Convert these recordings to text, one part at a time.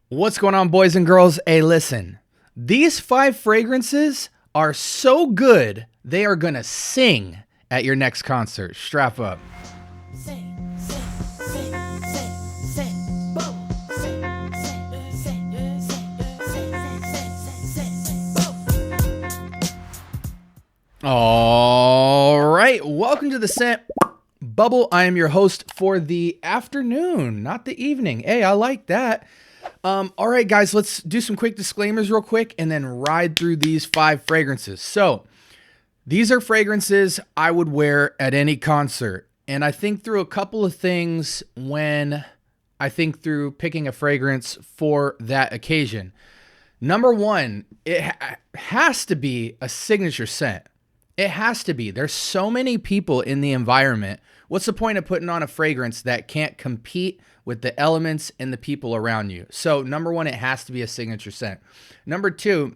What's going on, boys and girls? Hey, listen, these 5 fragrances are so good, they are gonna sing at your next concert. Strap up. All right, welcome to the Scent Bubble. I am your host for the afternoon, not the evening. Hey, I like that. All right, guys, let's do some quick disclaimers real quick and then ride through these 5 fragrances. So these are fragrances I would wear at any concert. And I think through a couple of things when I think through picking a fragrance for that occasion. Number one, it has to be a signature scent. It has to be. There's so many people in the environment. What's the point of putting on a fragrance that can't compete with the elements and the people around you? So number one, it has to be a signature scent. Number two,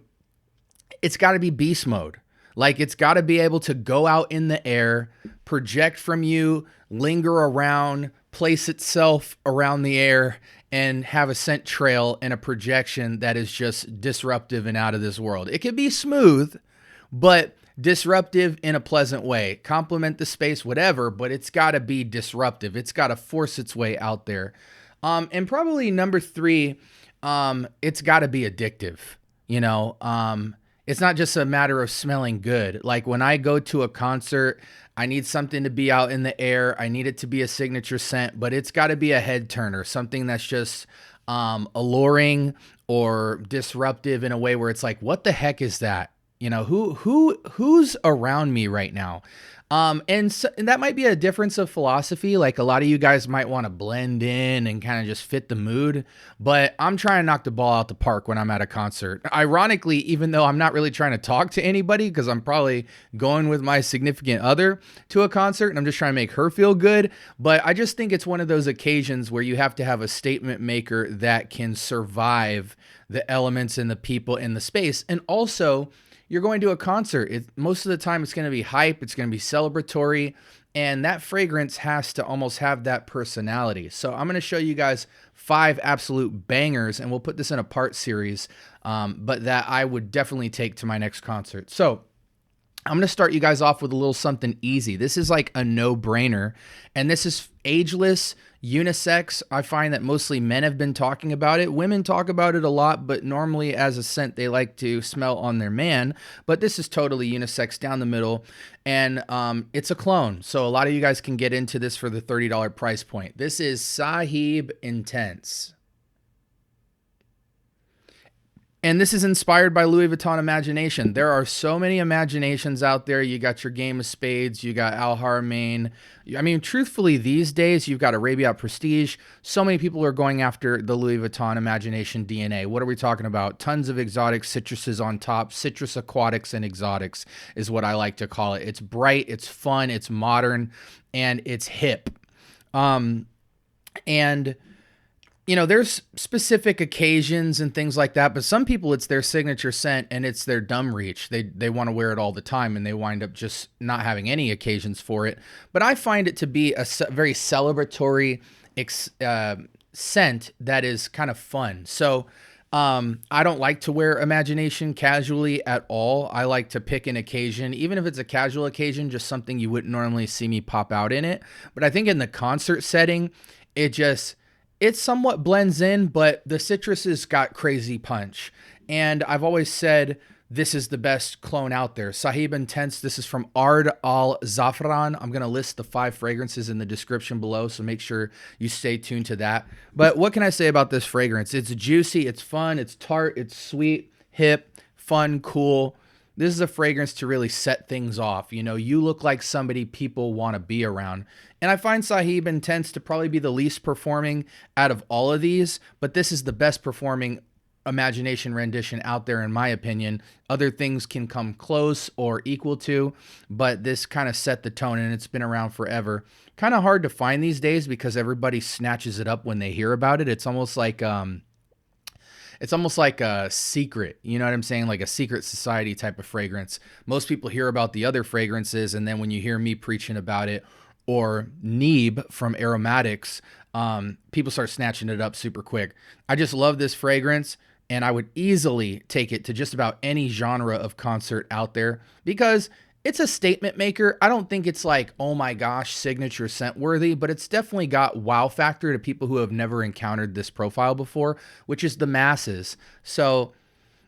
it's got to be beast mode. Like, it's got to be able to go out in the air, project from you, linger around, place itself around the air, and have a scent trail and a projection that is just disruptive and out of this world. It could be smooth, but disruptive in a pleasant way. Complement the space, whatever, but it's got to be disruptive. It's got to force its way out there. And probably number three, it's got to be addictive. You know, it's not just a matter of smelling good. Like, when I go to a concert, I need something to be out in the air. I need it to be a signature scent, but it's got to be a head turner, something that's just alluring or disruptive in a way where it's like, what the heck is that? You know, who's around me right now? And that might be a difference of philosophy. Like, a lot of you guys might want to blend in and kind of just fit the mood, but I'm trying to knock the ball out the park when I'm at a concert. Ironically, even though I'm not really trying to talk to anybody, because I'm probably going with my significant other to a concert and I'm just trying to make her feel good. But I just think it's one of those occasions where you have to have a statement maker that can survive the elements and the people in the space. And also, you're going to a concert. Most of the time it's going to be hype. It's going to be celebratory. And that fragrance has to almost have that personality. So I'm going to show you guys 5 absolute bangers, and we'll put this in a part series, but that I would definitely take to my next concert. So I'm going to start you guys off with a little something easy. This is like a no-brainer, and this is ageless, unisex. I find that mostly men have been talking about it. Women talk about it a lot, but normally as a scent they like to smell on their man. But this is totally unisex down the middle, and it's a cologne. So a lot of you guys can get into this for the $30 price point. This is Sahib Intense. And this is inspired by Louis Vuitton Imagination. There are so many imaginations out there. You got your Game of Spades, you got Al Haramain. I mean, truthfully, these days, you've got Arabia Prestige. So many people are going after the Louis Vuitton Imagination DNA. What are we talking about? Tons of exotic citruses on top. Citrus aquatics and exotics is what I like to call it. It's bright, it's fun, it's modern, and it's hip. And you know, there's specific occasions and things like that, but some people, it's their signature scent and it's their dumb reach. They want to wear it all the time, and they wind up just not having any occasions for it. But I find it to be a very celebratory scent that is kind of fun. So I don't like to wear Imagination casually at all. I like to pick an occasion, even if it's a casual occasion, just something you wouldn't normally see me pop out in it. But I think in the concert setting, it somewhat blends in, but the citrus has got crazy punch. And I've always said this is the best clone out there. Sahib Intense, this is from Ard Al Zaafaran. I'm going to list the 5 fragrances in the description below, so make sure you stay tuned to that. But what can I say about this fragrance? It's juicy, it's fun, it's tart, it's sweet, hip, fun, cool. This is a fragrance to really set things off. You know, you look like somebody people want to be around. And I find Sahib Intense to probably be the least performing out of all of these, but this is the best performing Imagination rendition out there, in my opinion. Other things can come close or equal to, but this kind of set the tone, and it's been around forever. Kind of hard to find these days because everybody snatches it up when they hear about it. It's almost like a secret, you know what I'm saying? Like a secret society type of fragrance. Most people hear about the other fragrances, and then when you hear me preaching about it, or Neeb from Aromatics, people start snatching it up super quick. I just love this fragrance, and I would easily take it to just about any genre of concert out there because it's a statement maker. I don't think it's like, oh my gosh, signature scent worthy, but it's definitely got wow factor to people who have never encountered this profile before, which is the masses. So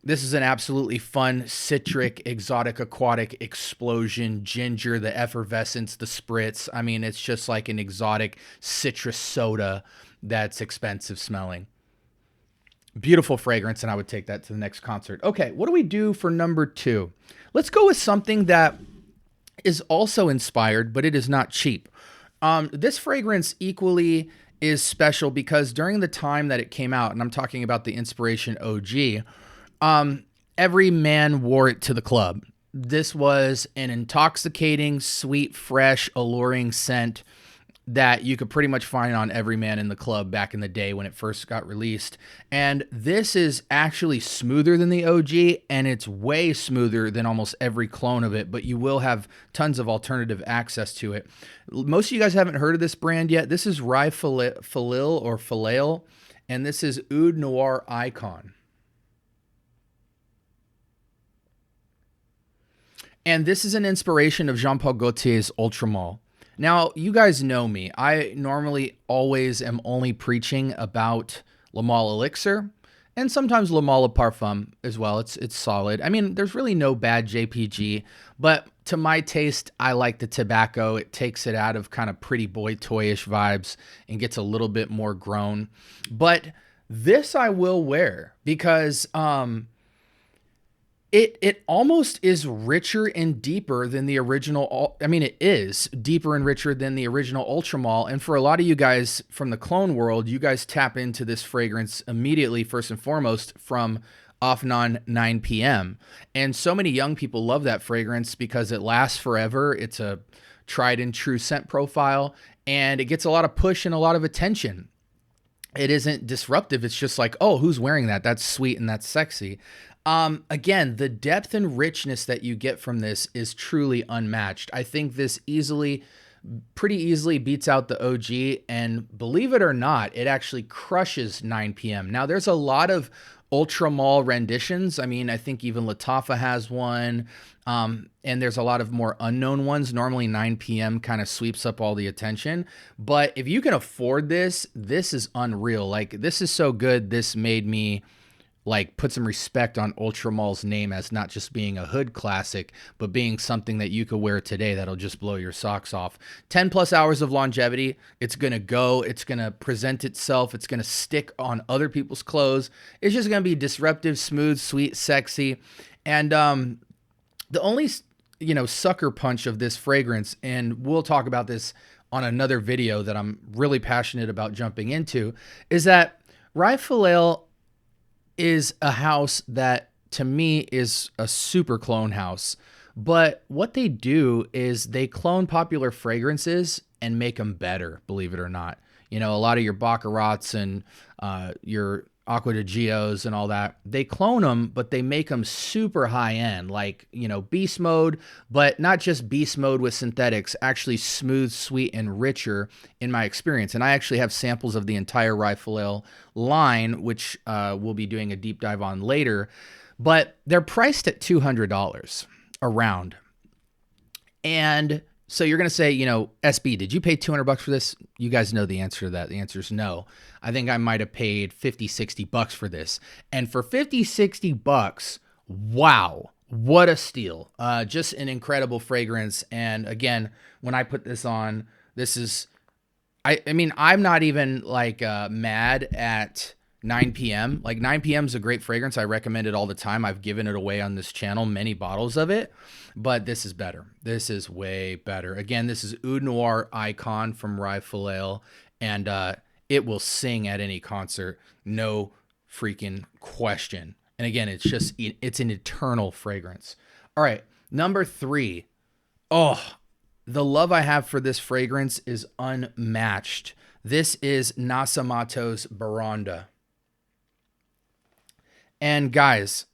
this is an absolutely fun, citric, exotic, aquatic explosion, ginger, the effervescence, the spritz. I mean, it's just like an exotic citrus soda that's expensive smelling. Beautiful fragrance, and I would take that to the next concert. Okay, what do we do for number 2? Let's go with something that is also inspired, but it is not cheap. This fragrance equally is special because during the time that it came out, and I'm talking about the Inspiration OG, every man wore it to the club. This was an intoxicating, sweet, fresh, alluring scent that you could pretty much find on every man in the club back in the day when it first got released. And this is actually smoother than the OG, and it's way smoother than almost every clone of it, but you will have tons of alternative access to it. Most of you guys haven't heard of this brand yet. This is Phalail or Phalail, and this is Oud Noir Icon. And this is an inspiration of Jean-Paul Gaultier's Ultramall. Now, you guys know me. I normally always am only preaching about Le Male Elixir and sometimes Le Male Parfum as well. It's solid. I mean, there's really no bad JPG, but to my taste, I like the tobacco. It takes it out of kind of pretty boy toyish vibes and gets a little bit more grown. But this I will wear because It almost is richer and deeper than the original. I mean, it is deeper and richer than the original Ultramall. And for a lot of you guys from the clone world, you guys tap into this fragrance immediately, first and foremost, from Afnan 9 p.m. And so many young people love that fragrance because it lasts forever. It's a tried and true scent profile, and it gets a lot of push and a lot of attention. It isn't disruptive. It's just like, oh, who's wearing that? That's sweet and that's sexy. Again, the depth and richness that you get from this is truly unmatched. I think this pretty easily beats out the OG, and believe it or not, it actually crushes 9 p.m. Now, there's a lot of Ultramall renditions. I mean, I think even Lattafa has one, and there's a lot of more unknown ones. Normally 9 p.m. kind of sweeps up all the attention, but if you can afford this, this is unreal. Like, this is so good, this made me like put some respect on Ultramall's name as not just being a hood classic, but being something that you could wear today that'll just blow your socks off. 10 plus hours of longevity. It's going to go. It's going to present itself. It's going to stick on other people's clothes. It's just going to be disruptive, smooth, sweet, sexy. And the only, sucker punch of this fragrance, and we'll talk about this on another video that I'm really passionate about jumping into, is that Phalail is a house that to me is a super clone house. But what they do is they clone popular fragrances and make them better, believe it or not. A lot of your Baccarats and your Acqua di Gios and all that, they clone them, but they make them super high end, like, beast mode, but not just beast mode with synthetics, actually smooth, sweet, and richer in my experience. And I actually have samples of the entire Phalail line, which we'll be doing a deep dive on later, but they're priced at $200 around. And so you're going to say, SB, did you pay $200 for this? You guys know the answer to that. The answer is no. I think I might have paid $50, $60 for this. And for $50, $60, wow, what a steal. Just an incredible fragrance. And again, when I put this on, this is, I mean, I'm not even like mad at 9 p.m. Like 9 p.m. is a great fragrance. I recommend it all the time. I've given it away on this channel, many bottles of it, but this is better. This is way better. Again, this is Oud Noir Icon from Phalail, and it will sing at any concert, no freaking question. And again, it's an eternal fragrance. All right, number 3. Oh, the love I have for this fragrance is unmatched. This is Nassomatto's Baraonda. And guys,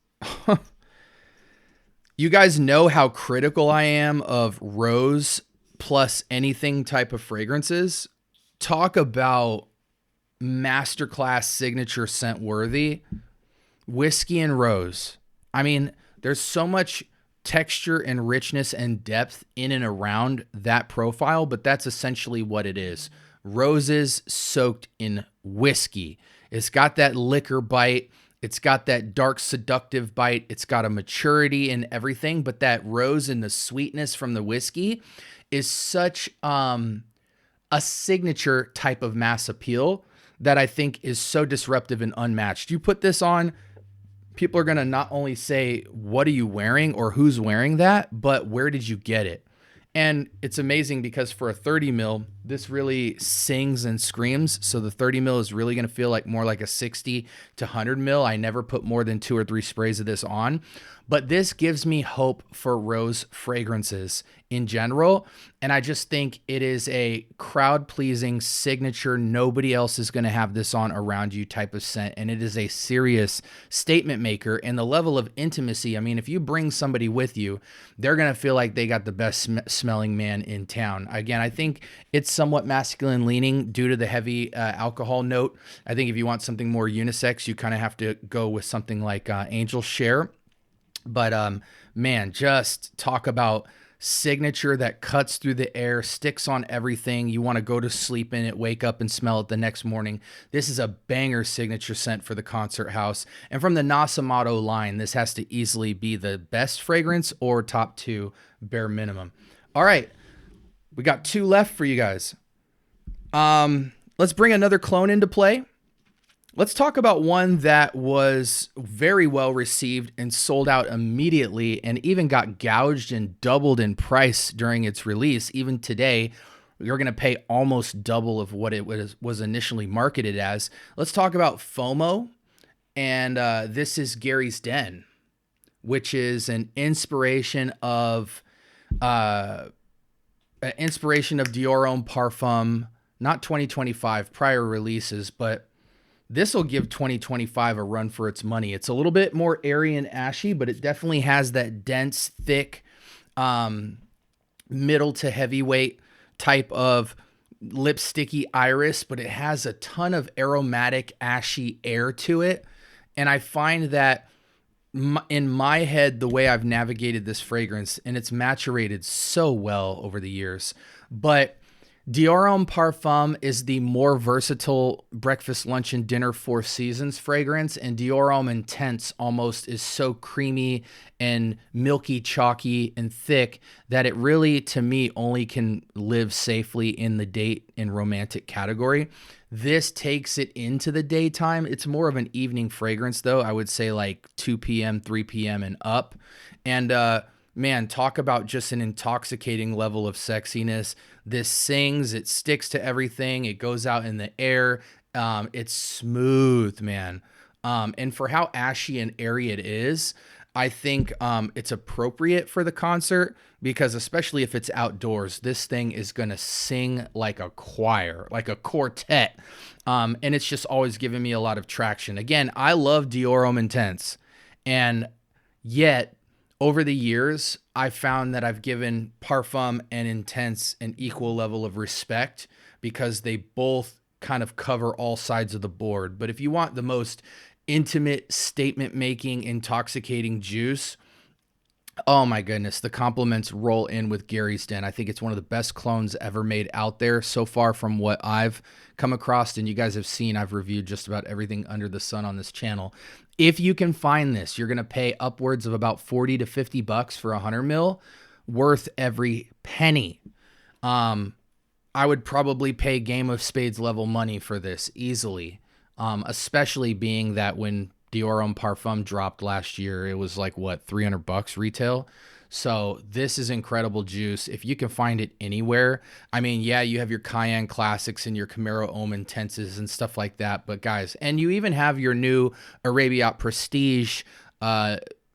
you guys know how critical I am of rose plus anything type of fragrances. Talk about masterclass signature scent worthy, whiskey and rose. I mean, there's so much texture and richness and depth in and around that profile, but that's essentially what it is. Roses soaked in whiskey. It's got that liquor bite. It's got that dark seductive bite. It's got a maturity and everything, but that rose and the sweetness from the whiskey is such a signature type of mass appeal that I think is so disruptive and unmatched. You put this on, people are going to not only say, what are you wearing or who's wearing that, but where did you get it? And it's amazing because for a 30 mil, this really sings and screams. So the 30 mil is really going to feel like more like a 60 to 100 mil. I never put more than 2 or 3 sprays of this on, but this gives me hope for rose fragrances in general. And I just think it is a crowd pleasing signature. Nobody else is going to have this on around you type of scent. And it is a serious statement maker. And the level of intimacy, I mean, if you bring somebody with you, they're going to feel like they got the best smelling man in town. Again, I think it's somewhat masculine leaning due to the heavy alcohol note. I think if you want something more unisex, you kind of have to go with something like Angel Share. But man, just talk about signature that cuts through the air, sticks on everything. You want to go to sleep in it, wake up and smell it the next morning. This is a banger signature scent for the concert house. And from the Nassomatto line, this has to easily be the best fragrance or top 2 bare minimum. All right, we got 2 left for you guys. Let's bring another clone into play. Let's talk about one that was very well received and sold out immediately and even got gouged and doubled in price during its release. Even today, you're going to pay almost double of what it was initially marketed as. Let's talk about FOMO. And this is Gary's Den, which is an inspiration of Dior Homme Parfum, not 2025, prior releases, but this will give 2025 a run for its money. It's a little bit more airy and ashy, but it definitely has that dense, thick, middle to heavyweight type of lipsticky iris, but it has a ton of aromatic, ashy air to it. And I find that in my head, the way I've navigated this fragrance, and it's maturated so well over the years, but Dior Homme Parfum is the more versatile breakfast, lunch, and dinner 4 seasons fragrance, and Dior Homme Intense almost is so creamy and milky, chalky, and thick that it really, to me, only can live safely in the date and romantic category. This takes it into the daytime. It's more of an evening fragrance, though. I would say like 2 p.m., 3 p.m., and up. And man, talk about just an intoxicating level of sexiness. This sings, it sticks to everything. It goes out in the air. It's smooth, man. And for how ashy and airy it is, I think it's appropriate for the concert because especially if it's outdoors, this thing is going to sing like a choir, like a quartet. And it's just always given me a lot of traction. Again, I love Dior Homme Intense. And yet, over the years, I've found that I've given Parfum and Intense an equal level of respect because they both kind of cover all sides of the board. But if you want the most intimate, statement-making, intoxicating juice, oh my goodness, the compliments roll in with Gary's Den. I think it's one of the best clones ever made out there so far from what I've come across. And you guys have seen, I've reviewed just about everything under the sun on this channel. If you can find this, you're going to pay upwards of about 40 to 50 bucks for 100 mil, worth every penny. I would probably pay Game of Spades level money for this easily, especially being that when Dior Homme Parfum dropped last year, it was like, what, 300 bucks retail? So this is incredible juice. If you can find it anywhere, I mean, yeah, you have your Cayenne Classics and your Camaro Homme Intenses and stuff like that. But guys, and you even have your new Arabia Prestige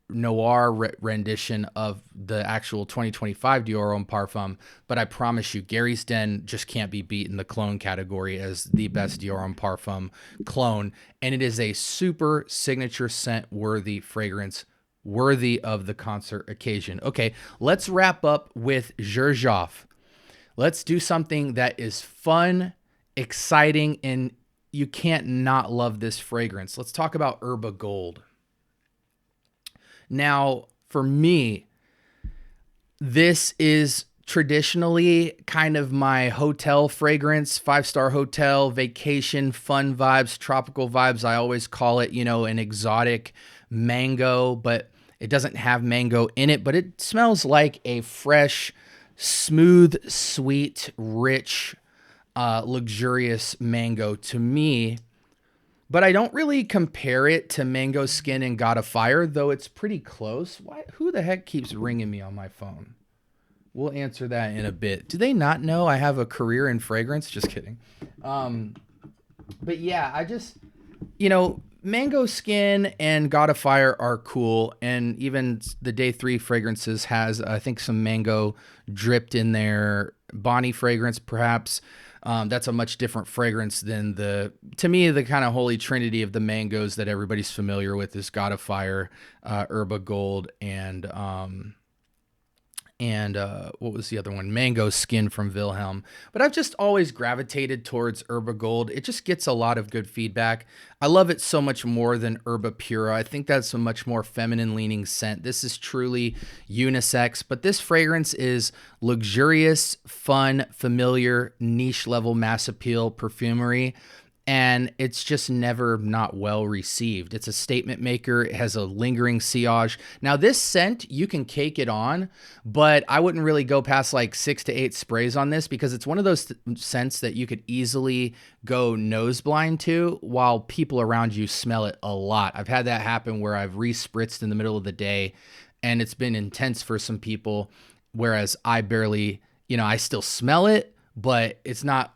Noir rendition of the actual 2025 Dior Homme Parfum. But I promise you, Gary's Den just can't be beat in the clone category as the best Dior Homme Parfum clone. And it is a super signature scent worthy fragrance, worthy of the concert occasion. Okay, let's wrap up with Xerjoff. Let's do something that is fun, exciting, and you can't not love this fragrance. Let's talk about Erba Gold. Now, for me, this is traditionally kind of my hotel fragrance, 5-star hotel, vacation, fun vibes, tropical vibes. I always call it, you know, an exotic mango, but it doesn't have mango in it, but it smells like a fresh, smooth, sweet, rich, luxurious mango to me. But I don't really compare it to Mango Skin and God of Fire, though it's pretty close. Who the heck keeps ringing me on my phone? We'll answer that in a bit. Do they not know I have a career in fragrance? Just kidding. But yeah, I just, you know, Mango Skin and God of Fire are cool. And even the Day 3 fragrances has, I think, some mango dripped in there. Bonnie fragrance, perhaps. That's a much different fragrance than to me, the kind of holy trinity of the mangoes that everybody's familiar with is God of Fire, Erba Gold, and what was the other one? Mango Skin from Wilhelm. But I've just always gravitated towards Erba Gold. It just gets a lot of good feedback. I love it so much more than Erba Pura. I think that's a much more feminine leaning scent. This is truly unisex, but this fragrance is luxurious, fun, familiar, niche level mass appeal perfumery. And it's just never not well received. It's a statement maker. It has a lingering sillage. Now, this scent, you can cake it on, but I wouldn't really go past like 6 to 8 sprays on this because it's one of those scents that you could easily go nose blind to while people around you smell it a lot. I've had that happen where I've re-spritzed in the middle of the day and it's been intense for some people, whereas I barely, you know, I still smell it, but it's not.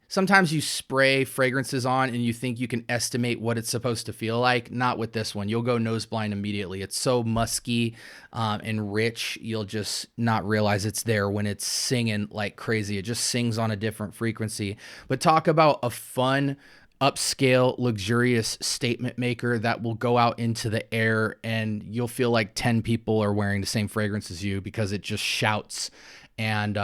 Sometimes you spray fragrances on and you think you can estimate what it's supposed to feel like. Not with this one. You'll go nose blind immediately. It's so musky and rich, you'll just not realize it's there when it's singing like crazy. It just sings on a different frequency. But talk about a fun, upscale, luxurious statement maker that will go out into the air and you'll feel like 10 people are wearing the same fragrance as you because it just shouts. And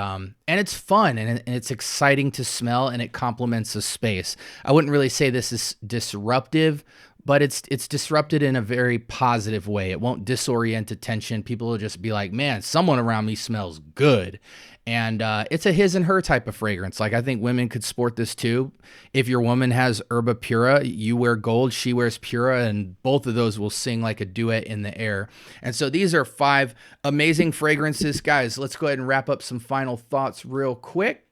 it's fun and it's exciting to smell and it complements the space. I wouldn't really say this is disruptive, but it's disrupted in a very positive way. It won't disorient attention. People will just be like, man, someone around me smells good. And it's a his and her type of fragrance. Like, I think women could sport this too. If your woman has Erba Pura, you wear gold, she wears Pura, and both of those will sing like a duet in the air. And so these are 5 amazing fragrances. Guys, let's go ahead and wrap up some final thoughts real quick.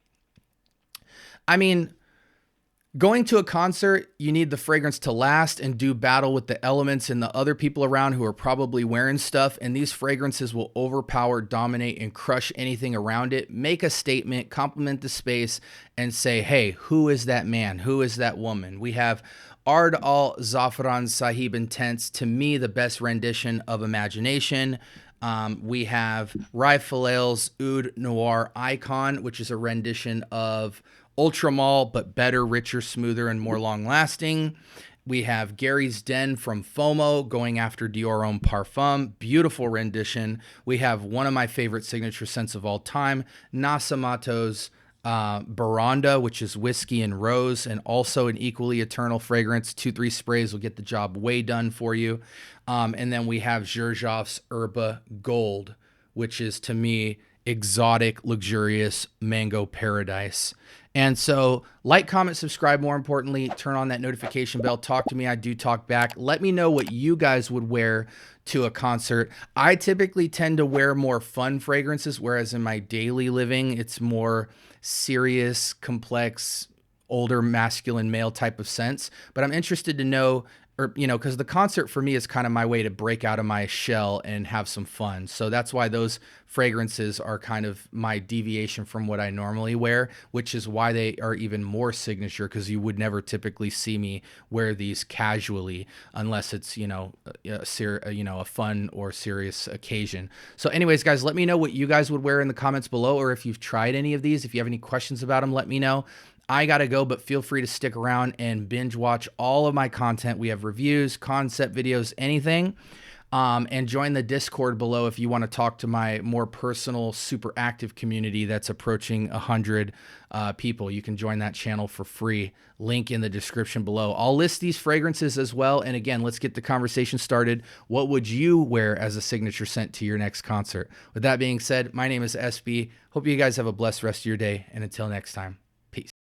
I mean, going to a concert, you need the fragrance to last and do battle with the elements and the other people around who are probably wearing stuff. And these fragrances will overpower, dominate, and crush anything around it. Make a statement, compliment the space, and say, hey, who is that man? Who is that woman? We have Ard al Zaafaran Sahib Intense, to me, the best rendition of Imagination. We have Phalail's Oud Noir Icon, which is a rendition of Ultramall, but better, richer, smoother, and more long-lasting. We have Gary's Den from FOMO going after Dior Homme Parfum. Beautiful rendition. We have one of my favorite signature scents of all time, Nasomato's Baraonda, which is whiskey and rose, and also an equally eternal fragrance. 2-3 sprays will get the job way done for you. And then we have Xerjoff's Erba Gold, which is, to me, exotic, luxurious mango paradise. And so like, comment, subscribe, more importantly, turn on that notification bell, talk to me. I do talk back. Let me know what you guys would wear to a concert. I typically tend to wear more fun fragrances, whereas in my daily living, it's more serious, complex, older, masculine, male type of scents. But I'm interested to know, or, you know, because the concert for me is kind of my way to break out of my shell and have some fun. So that's why those fragrances are kind of my deviation from what I normally wear, which is why they are even more signature, because you would never typically see me wear these casually unless it's, you know, a fun or serious occasion. So anyways, guys, let me know what you guys would wear in the comments below, or if you've tried any of these. If you have any questions about them, let me know. I gotta go, but feel free to stick around and binge watch all of my content. We have reviews, concept videos, anything. And join the Discord below if you want to talk to my more personal, super active community that's approaching 100 people. You can join that channel for free. Link in the description below. I'll list these fragrances as well. And again, let's get the conversation started. What would you wear as a signature scent to your next concert? With that being said, my name is SB. Hope you guys have a blessed rest of your day. And until next time.